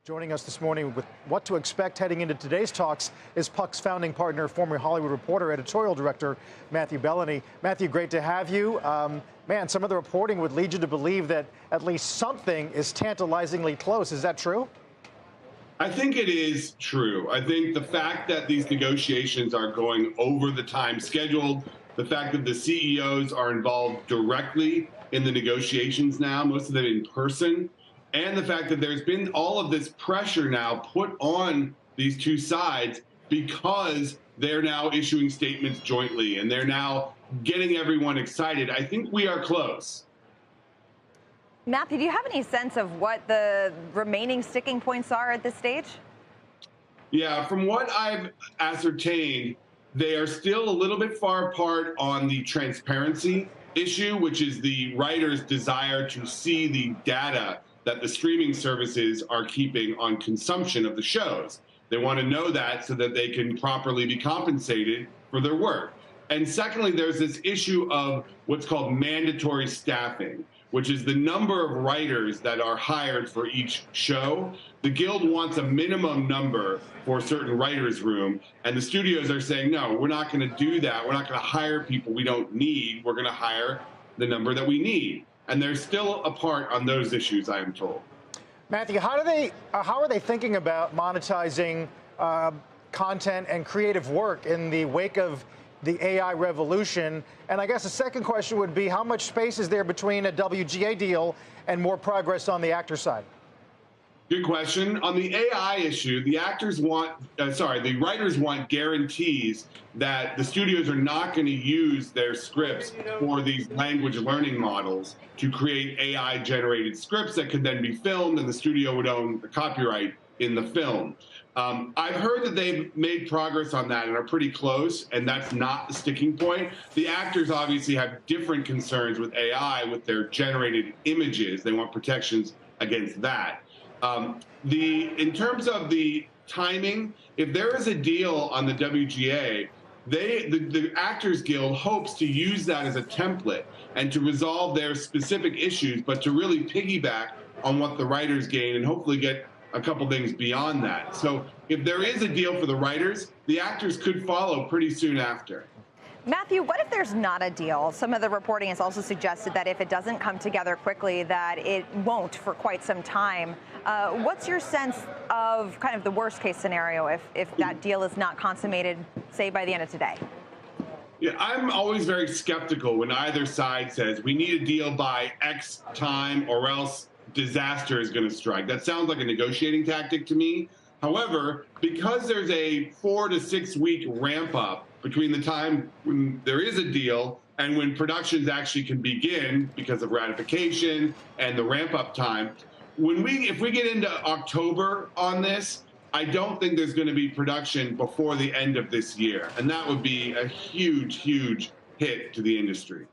Joining us this morning with what to expect heading into today's talks is Puck's founding partner, former Hollywood Reporter, editorial director Matthew Belloni. Matthew, great to have you. Man, some of the reporting would lead you to believe that at least something is tantalizingly close. Is that true? I think it is true. I think the fact that these negotiations are going over the time scheduled, the fact that the CEOs are involved directly in the negotiations now, most of them in person, and the fact that there's been all of this pressure now put on these two sides because they're now issuing statements jointly and they're now getting everyone excited. I think we are close. Matthew, do you have any sense of what the remaining sticking points are at this stage? Yeah, from what I've ascertained, they are still a little bit far apart on the transparency issue, which is the writers' desire to see the data that the streaming services are keeping on consumption of the shows. They want to know that so that they can properly be compensated for their work. And secondly, there's this issue of what's called mandatory staffing, which is the number of writers that are hired for each show. The Guild wants a minimum number for a certain writer's room, and the studios are saying, no, we're not going to do that. We're not going to hire people we don't need. We're going to hire the number that we need. And they're still apart on those issues, I am told. Matthew, how are they thinking about monetizing content and creative work in the wake of the AI revolution? And I guess the second question would be, how much space is there between a WGA deal and more progress on the actor side? Good question. On the AI issue, the writers want guarantees that the studios are not going to use their scripts for these language learning models to create AI-generated scripts that could then be filmed, and the studio would own the copyright in the film. I've heard that they've made progress on that and are pretty close, and that's not the sticking point. The actors obviously have different concerns with AI with their generated images. They want protections against that. In terms of the timing, if there is a deal on the WGA, the Actors Guild hopes to use that as a template and to resolve their specific issues, but to really piggyback on what the writers gain and hopefully get a couple things beyond that. So if there is a deal for the writers, the actors could follow pretty soon after. Matthew, what if there's not a deal? Some of the reporting has also suggested that if it doesn't come together quickly, that it won't for quite some time. What's your sense of kind of the worst case scenario if that deal is not consummated, say, by the end of today? Yeah, I'm always very skeptical when either side says we need a deal by X time or else disaster is going to strike. That sounds like a negotiating tactic to me. However, because there's a 4 to 6 week ramp up between the time when there is a deal and when productions actually can begin because of ratification and the ramp up time, if we get into October on this, I don't think there's going to be production before the end of this year. And that would be a huge, huge hit to the industry.